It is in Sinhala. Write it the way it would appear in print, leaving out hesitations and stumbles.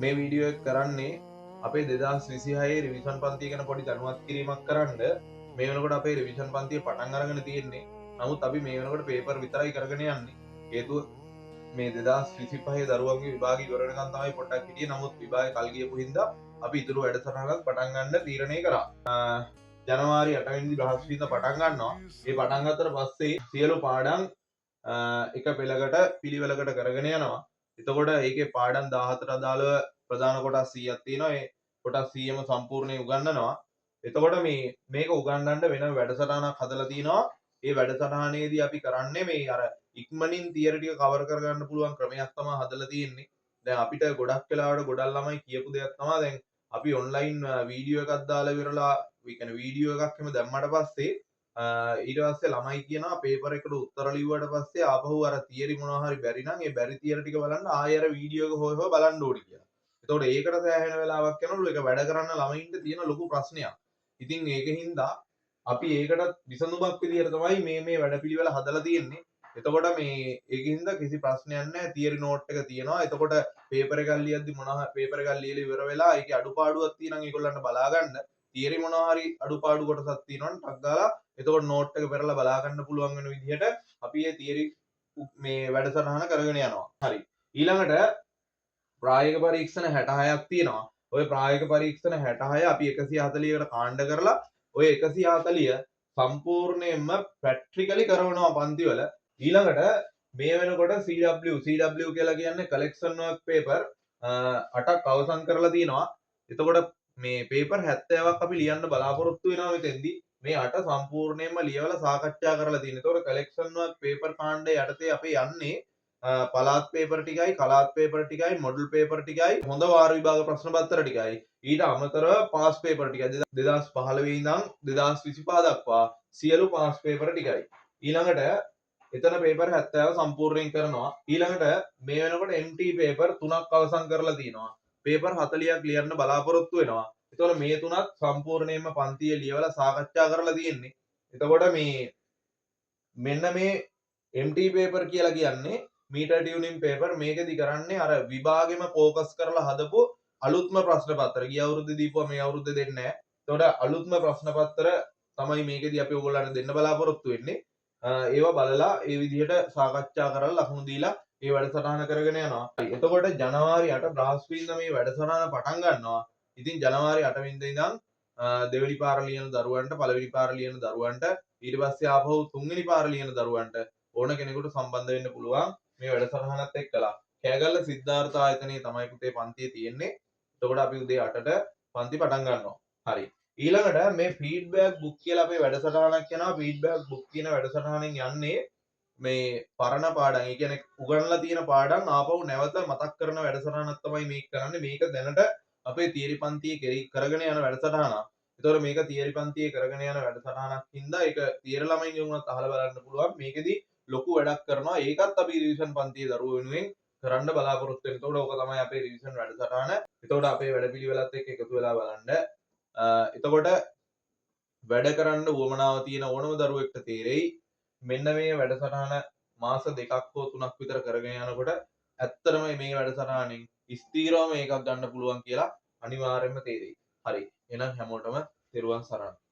මේ වීඩියෝ එක කරන්නේ අපේ 2026 රිවිෂන් පන්තිය ගැන පොඩි දැනුවත් කිරීමක් කරන්න. මේ වෙනකොට අපේ රිවිෂන් පන්තිය පටන් අරගෙන තියෙන්නේ. නමුත් අපි මේ වෙනකොට පේපර් විතරයි කරගෙන යන්නේ. හේතුව මේ 2025 දරුවන්ගේ විභාගය ඉවර වෙනකන් තමයි පොඩ්ඩක් හිටියේ. නමුත් විභාගය කල් ගියපු හින්දා අපි ඉතුරු වැඩසටහනක් පටන් ගන්න තීරණය කරා. ජනවාරි 8 වෙනිදා බ්‍රහස්පතින්දා පටන් ගන්නවා. ඒ පටන් ගත්තට පස්සේ සියලු පාඩම් එක පෙළකට පිළිවෙලකට කරගෙන යනවා. එතකොට ඒකේ පාඩම් 17ට අදාළව ප්‍රධාන කොටස් 100ක් තියෙනවා. ඒ කොටස් 100ම සම්පූර්ණයෙන් උගන්වනවා. එතකොට මේක උගන්වන්න වෙන වැඩසටහනක් හදලා තිනවා. ඒ වැඩසටහනේදී අපි කරන්නේ මේ අර ඉක්මනින් තියරි ටික කවර් කරගන්න පුළුවන් ක්‍රමයක් තමයි හදලා තියෙන්නේ. දැන් අපිට ගොඩක් වෙලාවට ගොඩක් ළමයි කියපු දෙයක් තමයි දැන් අපි ඔන්ලයින් වීඩියෝ එකක් දාලා ඉවරලා ඒ කියන්නේ වීඩියෝ එකක් එහෙම දැම්මට පස්සේ ඊට පස්සේ ළමයි කියනවා පේපර් එකට උත්තර ලිව්වට පස්සේ ආපහු අර තියරි මොනවා හරි බැරි නම් ඒ බැරි තියරි ටික බලන්න ආයෙ අර වීඩියෝ එක හොය හොය බලන්න ඕනි කියලා. එතකොට ඒකට සෑහෙන වෙලාවක් යනකොට ඒක වැඩ කරන්න ළමයින්ට තියෙන ලොකු ප්‍රශ්නයක්. ඉතින් ඒකින්ද අපි ඒකට විසඳුමක් විදිහට තමයි මේ වැඩපිළිවෙල හදලා තියෙන්නේ. එතකොට ඒකින්ද කිසි ප්‍රශ්නයක් නැහැ. තියරි නෝට් එක තියෙනවා. එතකොට පේපර් එකක් ලියද්දි පේපර් එකක් ලියලා ඉවර වෙලා ඒකේ අඩුපාඩුවක් තියෙනවා නම් ඒගොල්ලන්ට බලා ගන්න. තියරි මොනවා හරි අඩුපාඩු කොටසක් තියෙනවා නම් ටක් ගාලා එතකොට නෝට් එක පෙරලා බලා ගන්න පුළුවන් වෙන විදිහට අපි මේ තියරි මේ වැඩසටහන කරගෙන යනවා. හරි. ඊළඟට ප්‍රායෝගික පරීක්ෂණ 66ක් තියෙනවා. ওই ප්‍රායෝගික පරීක්ෂණ 66 අපි 140කට කාණ්ඩ කරලා ওই 140 සම්පූර්ණයෙන්ම ප්‍රැක්ටිකලි කරනවා පන්තිවල. ඊළඟට මේ වෙනකොට CW කියලා කියන්නේ කලෙක්ෂන් වර්ක් පේපර් 8ක් අවසන් කරලා තියෙනවා. එතකොට මේ පේපර් 70ක් අපි ලියන්න බලාපොරොත්තු වෙනවා මෙතෙන්දී. මේ 8 සම්පූර්ණයෙන්ම ලියවලා සාකච්ඡා කරලා තියෙනවා. එතකොට කලෙක්ෂන් වර්ක් පේපර් කාණ්ඩය යටතේ අපි යන්නේ පලාත් පේපර් ටිකයි කලාත් පේපර් ටිකයි මොඩල් පේපර් ටිකයි හොඳ වාර විභාග ප්‍රශ්න පත්‍ර ටිකයි ඊට අමතරව පාස් පේපර් ටිකයි 2015 ඉඳන් 2025 දක්වා සියලු පාස් පේපර් ටිකයි ඊළඟට එතන පේපර් 70 සම්පූර්ණයෙන් කරනවා ඊළඟට මේ වෙනකොට MT පේපර් 3ක් අවසන් කරලා තිනවා පේපර් 40ක් ලියන්න බලාපොරොත්තු වෙනවා එතකොට මේ තුනත් සම්පූර්ණයෙන්ම පන්තියේ ලියවලා සාකච්ඡා කරලා තියෙන්නේ එතකොට මෙන්න මේ MT පේපර් කියලා කියන්නේ මීටර් ටියුනින් පේපර් මේකෙදි කරන්නේ අර විභාගෙම ફોකස් කරලා හදපු අලුත්ම ප්‍රශ්න පත්‍ර. ගිය අවුරුද්දේ දීපුවා මේ අවුරුද්දේ දෙන්නේ නැහැ. ඒතකොට අලුත්ම ප්‍රශ්න පත්‍ර තමයි මේකෙදි අපි ඔයගොල්ලන්ට දෙන්න බලාපොරොත්තු වෙන්නේ. ඒවා බලලා ඒ විදිහට සාකච්ඡා කරලා ලකුණු දීලා මේ වැඩසටහන කරගෙන යනවා. එතකොට ජනවාරි 8 බ්‍රහස්පතින්දා මේ වැඩසටහන පටන් ගන්නවා. ඉතින් ජනවාරි 8 වෙනිදා ඉඳන් දෙවෙනි පාර ලියන දරුවන්ට පළවෙනි පාර ලියන දරුවන්ට ඊට පස්සේ ආපහු තුන්වෙනි පාර ලියන දරුවන්ට ඕන කෙනෙකුට සම්බන්ධ වෙන්න පුළුවන් මේ වැඩසටහනත් එක්කලා. කෑගල්ල සිද්ධාර්ථ ආයතනයේ තමයි පුතේ පන්තිය තියෙන්නේ. එතකොට අපි උදේ 8ට පන්ති පටන් ගන්නවා. හරි. ඊළඟට මේ ෆීඩ්බැක් බුක් කියලා අපේ වැඩසටහනක් යනවා. ෆීඩ්බැක් බුක් කියන වැඩසටහනෙන් යන්නේ මේ පරණ පාඩම්. ඒ කියන්නේ උගන්ලා තියෙන පාඩම් ආපහු නැවත මතක් කරන වැඩසටහනක් තමයි මේක කරන්නේ. මේක දැනට අපේ තියරි පන්තියේ කරගෙන යන වැඩසටහනක්. ඒතකොට මේක තියරි පන්තියේ කරගෙන යන වැඩසටහනක් හින්දා ඒක තියරි ළමයින්ගේ උනත් අහලා බලන්න පුළුවන්. මේකෙදි ලොකු වැඩක් කරනවා. ඒකත් අපි රිවිෂන් පන්තියේ දරුවෝ වෙනුවෙන් කරන්න බලාපොරොත්තු වෙන. ඒතකොට ඕක තමයි අපේ රිවිෂන් වැඩසටහන. ඒතකොට අපේ වැඩපිළිවෙලත් එක්ක එකතු වෙලා බලන්න. එතකොට වැඩ කරන්න උවමනාව තියෙන ඕනම දරුවෙක්ට තේරෙයි මෙන්න මේ වැඩසටහන මාස 2ක් හෝ 3ක් විතර කරගෙන යනකොට ඇත්තටම මේ වැඩසටහනින් ස්ථීරව මේකක් ගන්න පුළුවන් කියලා අනිවාර්යයෙන්ම තේරෙයි. හරි. එහෙනම් හැමෝටම තෙරුවන් සරණයි.